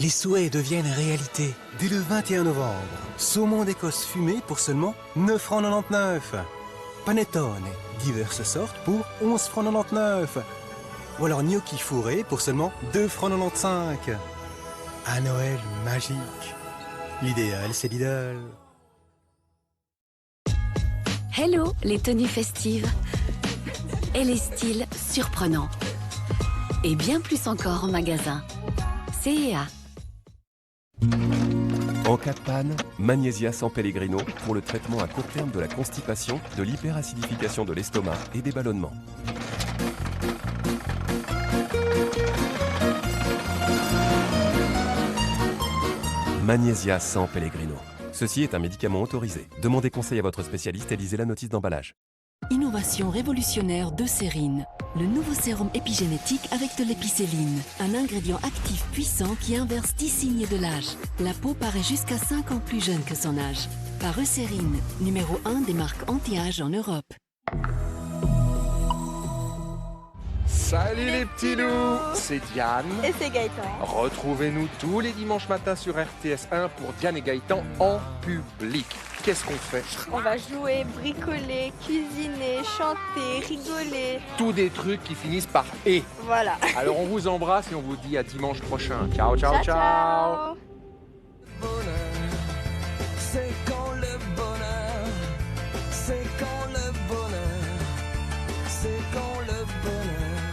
les souhaits deviennent réalité. Dès le 21 novembre, saumon d'Écosse fumé pour seulement 9,99 €. Panettone, diverses sortes pour 11,99 €. Ou alors gnocchi fourré pour seulement 2,95 €. Un Noël magique. L'idéal, c'est Lidl. Hello, les tenues festives. Et les styles surprenants. Et bien plus encore en magasin. CEA. En cas de panne, Magnésia San Pellegrino pour le traitement à court terme de la constipation, de l'hyperacidification de l'estomac et des ballonnements. Magnésia San Pellegrino. Ceci est un médicament autorisé. Demandez conseil à votre spécialiste et lisez la notice d'emballage. Innovation révolutionnaire de Cérine. Le nouveau sérum épigénétique avec de l'épicéline. Un ingrédient actif puissant qui inverse 10 signes de l'âge. La peau paraît jusqu'à 5 ans plus jeune que son âge. Par Eucérine, numéro 1 des marques anti-âge en Europe. Salut les petits loups, c'est Diane. Et c'est Gaëtan. Retrouvez-nous tous les dimanches matins sur RTS1 pour Diane et Gaëtan en public. Qu'est-ce qu'on fait? On va jouer, bricoler, cuisiner, chanter, rigoler. Tous des trucs qui finissent par « et ». Voilà. Alors on vous embrasse et on vous dit à dimanche prochain. Ciao, ciao, ciao, Ciao. C'est quand le bonheur, c'est quand le bonheur, c'est quand le bonheur,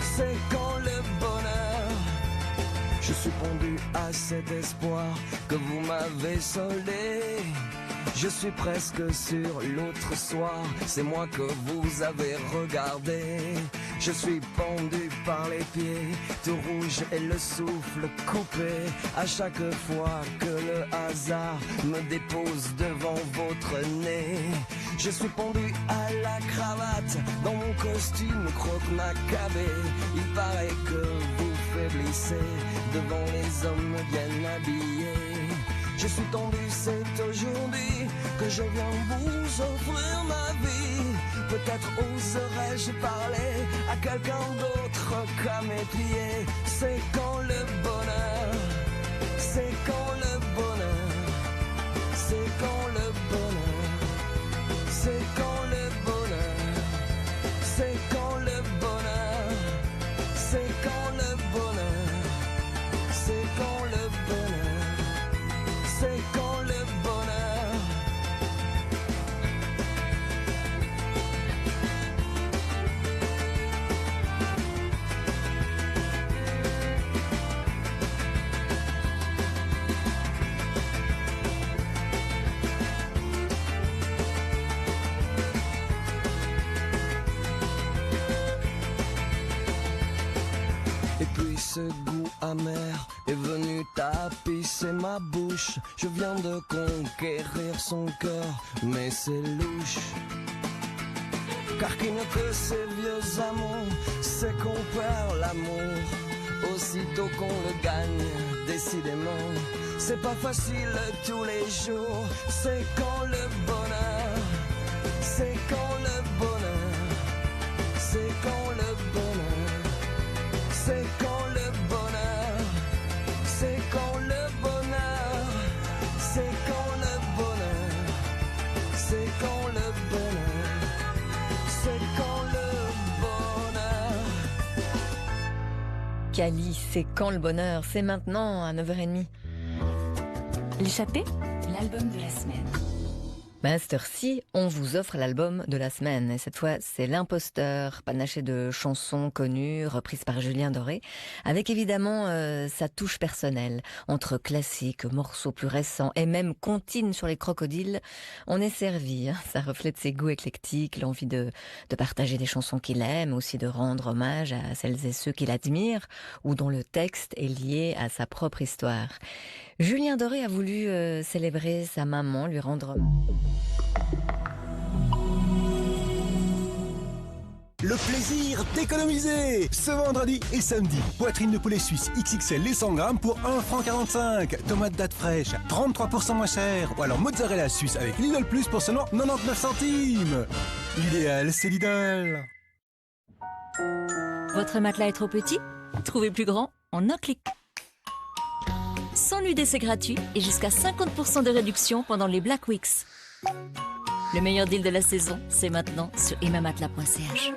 c'est quand le bonheur. Je suis pendu à cet espoir que vous m'avez soldé. Je suis presque sur l'autre soir, c'est moi que vous avez regardé. Je suis pendu par les pieds, tout rouge et le souffle coupé. À chaque fois que le hasard me dépose devant votre nez. Je suis pendu à la cravate, dans mon costume croque-macabé. Il paraît que vous faiblissez devant les hommes bien habillés. Je suis tendu, c'est aujourd'hui que je viens vous offrir ma vie. Peut-être oserais-je parler à quelqu'un d'autre qu'à mes pieds. C'est quand le bonheur, c'est quand le bonheur, c'est quand le bonheur, c'est quand le bonheur, c'est quand le bonheur, c'est quand le bonheur, c'est quand le bonheur, c'est quand le bonheur. Et puis ce goût amer est venu tapisser ma bouche. Je viens de conquérir son cœur, mais c'est louche. Car qui ne que ces vieux amants, c'est qu'on perd l'amour aussitôt qu'on le gagne, décidément. C'est pas facile tous les jours, c'est quand le bonheur, c'est quand le bonheur, c'est quand le bonheur, c'est quand le bonheur, c'est quand le bonheur, c'est quand le bonheur, c'est quand le bonheur, c'est quand le bonheur. Cali, c'est quand le bonheur? C'est maintenant à 9h30. L'échappée, l'album de la semaine. Master C, on vous offre l'album de la semaine. Et cette fois, c'est L'Imposteur, panaché de chansons connues, reprises par Julien Doré, avec évidemment sa touche personnelle. Entre classiques, morceaux plus récents et même comptines sur les crocodiles, on est servi. Ça reflète ses goûts éclectiques, l'envie de partager des chansons qu'il aime, aussi de rendre hommage à celles et ceux qu'il admire, ou dont le texte est lié à sa propre histoire. Julien Doré a voulu célébrer sa maman, lui rendre... Le plaisir d'économiser! Ce vendredi et samedi, poitrine de poulet suisse XXL les 100 grammes pour 1,45 €. Tomates dattes fraîches, 33% moins cher. Ou alors mozzarella suisse avec Lidl Plus pour seulement 99 centimes. L'idéal, c'est Lidl. Votre matelas est trop petit? Trouvez plus grand en un clic. sans nuit d'essai gratuit et jusqu'à 50% de réduction pendant les Black Weeks. Le meilleur deal de la saison, c'est maintenant sur emmamatla.ch.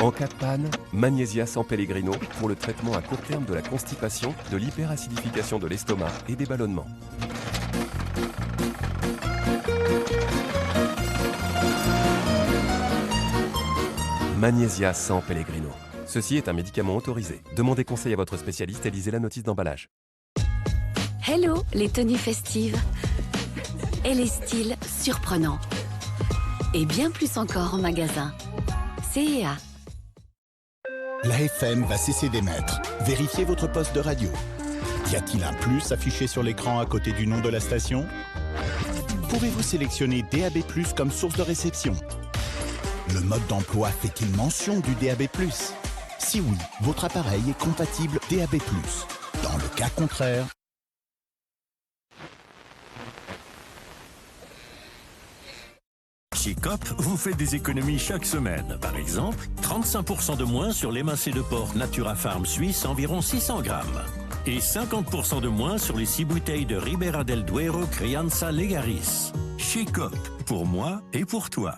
En cas de panne, Magnésia San Pellegrino pour le traitement à court terme de la constipation, de l'hyperacidification de l'estomac et des ballonnements. Magnésia San Pellegrino. Ceci est un médicament autorisé. Demandez conseil à votre spécialiste et lisez la notice d'emballage. Hello, les tenues festives. Et les styles surprenants. Et bien plus encore en magasin. CEA. La FM va cesser d'émettre. Vérifiez votre poste de radio. Y a-t-il un plus affiché sur l'écran à côté du nom de la station? Pouvez-vous sélectionner DAB+ comme source de réception? Le mode d'emploi fait-il mention du DAB+? Si oui, votre appareil est compatible DAB+. Dans le cas contraire... Chez Coop, vous faites des économies chaque semaine. Par exemple, 35% de moins sur l'émincé de porc Natura Farm Suisse, environ 600 grammes. Et 50% de moins sur les 6 bouteilles de Ribera del Duero Crianza Legaris. Chez Coop, pour moi et pour toi.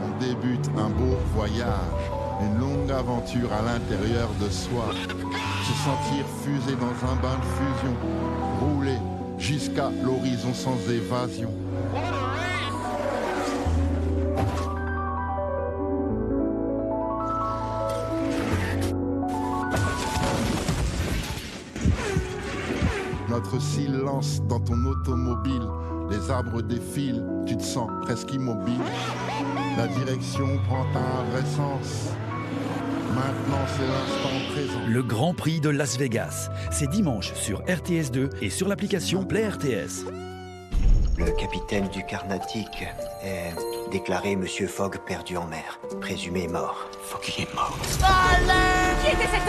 On débute un beau voyage. Une longue aventure à l'intérieur de soi. Se sentir fusé dans un bain de fusion. Rouler jusqu'à l'horizon sans évasion. Notre silence dans ton automobile. Les arbres défilent, tu te sens presque immobile. La direction prend un vrai sens. Maintenant, c'est l'instant présent. Le Grand Prix de Las Vegas. C'est dimanche sur RTS2 et sur l'application Play RTS. Le capitaine du Carnatic est déclaré Monsieur Fogg perdu en mer. Présumé mort. Fogg est mort. Allez! Qui était cet homme